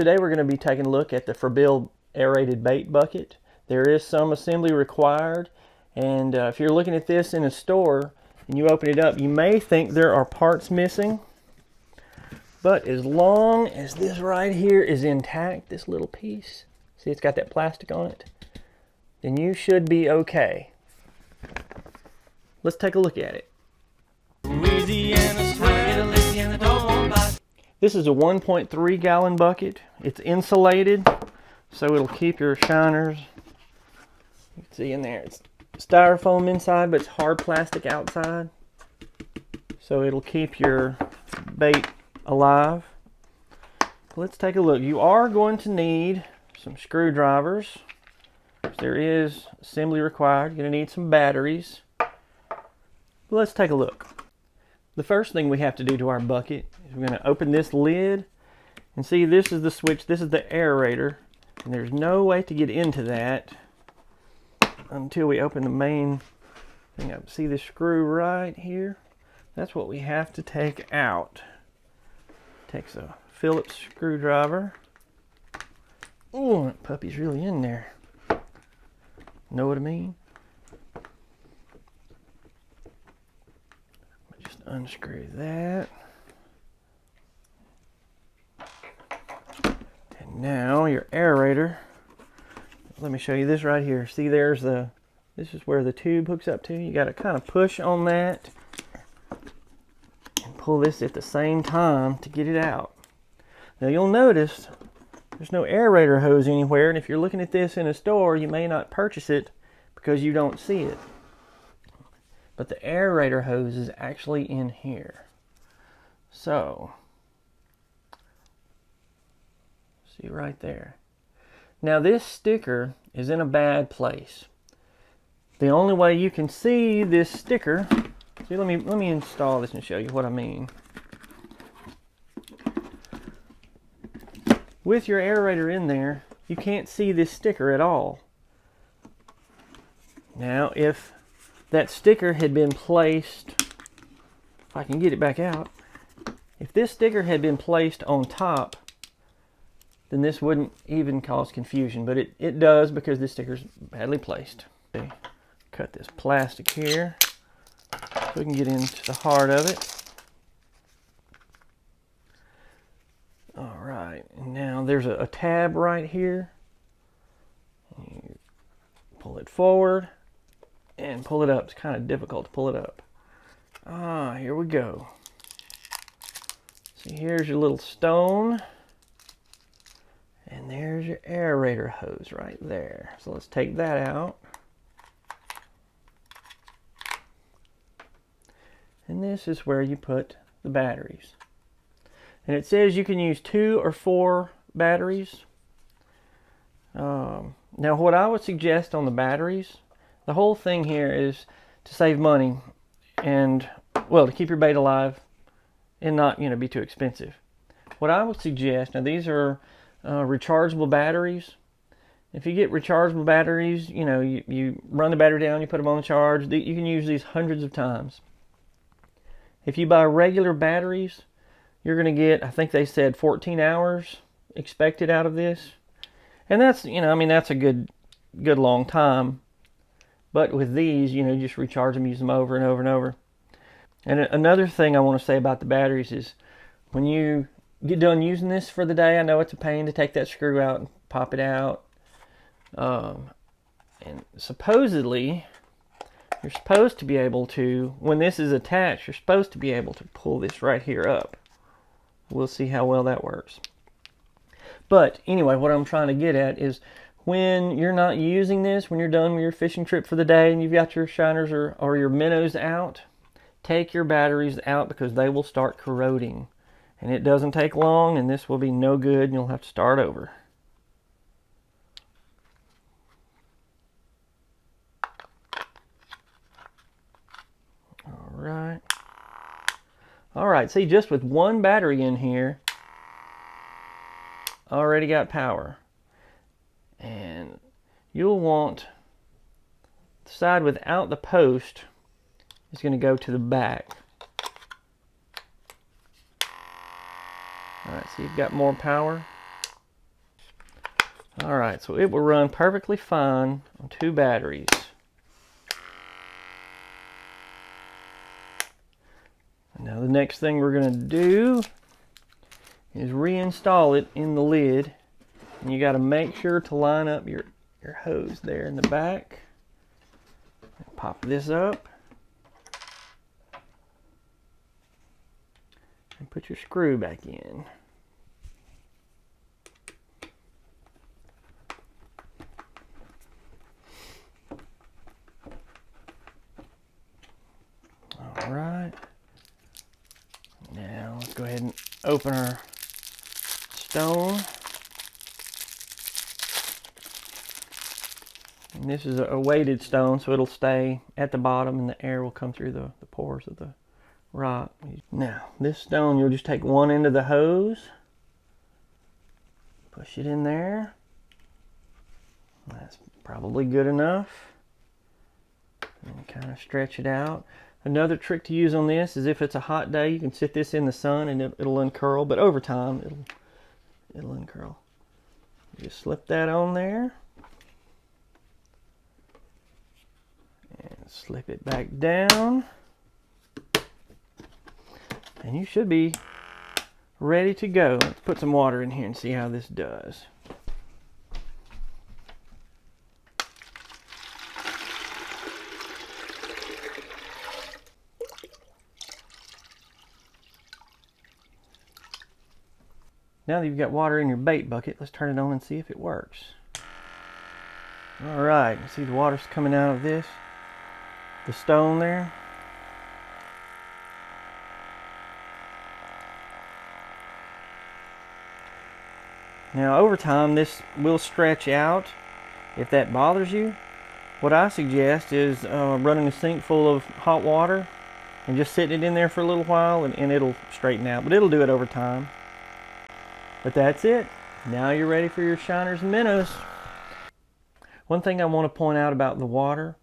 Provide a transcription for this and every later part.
Today we're going to be taking a look at the Frabill Aerated Bait Bucket. There is some assembly required, and if you're looking at this in a store and you open it up, you may think there are parts missing, but as long as this right here is intact, this little piece, see it's got that plastic on it, then you should be okay. Let's take a look at it. This is a 1.3 gallon bucket. It's insulated, so it'll keep your shiners. You can see in there, it's styrofoam inside, but it's hard plastic outside. So it'll keep your bait alive. Let's take a look. You are going to need some screwdrivers. There is assembly required. You're going to need some batteries. Let's take a look. The first thing we have to do to our bucket is we're going to open this lid, and see, this is the switch, this is the aerator, and there's no way to get into that until we open the main thing up. See this screw right here? That's what we have to take out. Takes a Phillips screwdriver. Oh, that puppy's really in there. Know what I mean? Just unscrew that. And now your aerator. Let me show you this right here. See, this is where the tube hooks up to. You got to kind of push on that and pull this at the same time to get it out. Now you'll notice there's no aerator hose anywhere, and if you're looking at this in a store, you may not purchase it because you don't see it. But the aerator hose is actually in here. So, see right there. Now this sticker is in a bad place. The only way you can see this sticker, see, let me install this and show you what I mean. With your aerator in there, you can't see this sticker at all. Now if that sticker had been placed, if I can get it back out, if this sticker had been placed on top, then this wouldn't even cause confusion, but it does because this sticker's badly placed. Okay. Cut this plastic here so we can get into the heart of it. Alright, and now there's a tab right here. You pull it forward and pull it up. It's kind of difficult to pull it up. Here we go. See, here's your little stone. And there's your aerator hose right there. So let's take that out. And this is where you put the batteries. And it says you can use 2 or 4 batteries. Now what I would suggest on the batteries, the whole thing here is to save money and, well, to keep your bait alive and not, be too expensive. What I would suggest, now these are rechargeable batteries. If you get rechargeable batteries, you run the battery down, you put them on the charge. You can use these hundreds of times. If you buy regular batteries, you're going to get, I think they said 14 hours expected out of this. And that's, that's a good long time. But with these, just recharge them, use them over and over and over. And another thing I want to say about the batteries is when you get done using this for the day, I know it's a pain to take that screw out and pop it out. And supposedly, you're supposed to be able to, when this is attached, you're supposed to be able to pull this right here up. We'll see how well that works. But anyway, what I'm trying to get at is when you're not using this, when you're done with your fishing trip for the day and you've got your shiners or your minnows out, take your batteries out because they will start corroding. And it doesn't take long, and this will be no good, and you'll have to start over. Alright, see, just with one battery in here, already got power. And you'll want the side without the post is going to go to the back. Alright, so you've got more power. Alright, so it will run perfectly fine on 2 batteries. Now the next thing we're going to do is reinstall it in the lid. And you got to make sure to line up your hose there in the back. Pop this up. And put your screw back in. Alright. Now let's go ahead and open our stone. And this is a weighted stone, so it'll stay at the bottom and the air will come through the pores of the rock. Now, this stone, you'll just take one end of the hose, push it in there. That's probably good enough. And kind of stretch it out. Another trick to use on this is if it's a hot day, you can sit this in the sun and it'll uncurl, but over time it'll uncurl. Just slip that on there. And slip it back down. And you should be ready to go. Let's put some water in here and see how this does. Now that you've got water in your bait bucket, let's turn it on and see if it works. Alright, see the water's coming out of the stone there. Now over time this will stretch out. If that bothers you, what I suggest is running a sink full of hot water and just sitting it in there for a little while and it'll straighten out, but it'll do it over time. But that's it. Now you're ready for your shiners and minnows. One thing I want to point out about the water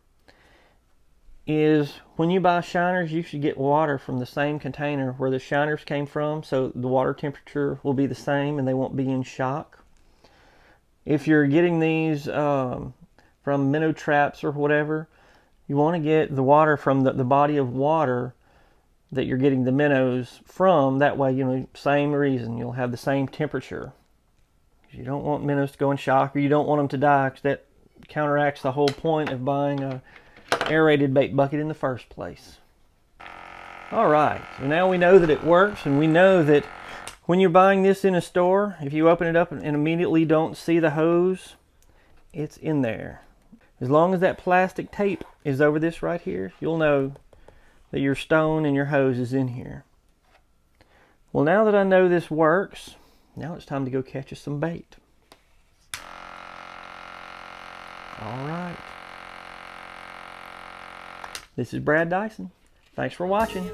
is when you buy shiners, you should get water from the same container where the shiners came from, so the water temperature will be the same and they won't be in shock. If you're getting these from minnow traps or whatever, you want to get the water from the body of water that you're getting the minnows from. That way, you know, same reason, you'll have the same temperature. You don't want minnows to go in shock, or you don't want them to die, because that counteracts the whole point of buying a aerated bait bucket in the first place. Alright, so now we know that it works, and we know that when you're buying this in a store, if you open it up and immediately don't see the hose, it's in there. As long as that plastic tape is over this right here, you'll know that your stone and your hose is in here. Well, now that I know this works, now it's time to go catch us some bait. Alright. This is Brad Dyson. Thanks for watching.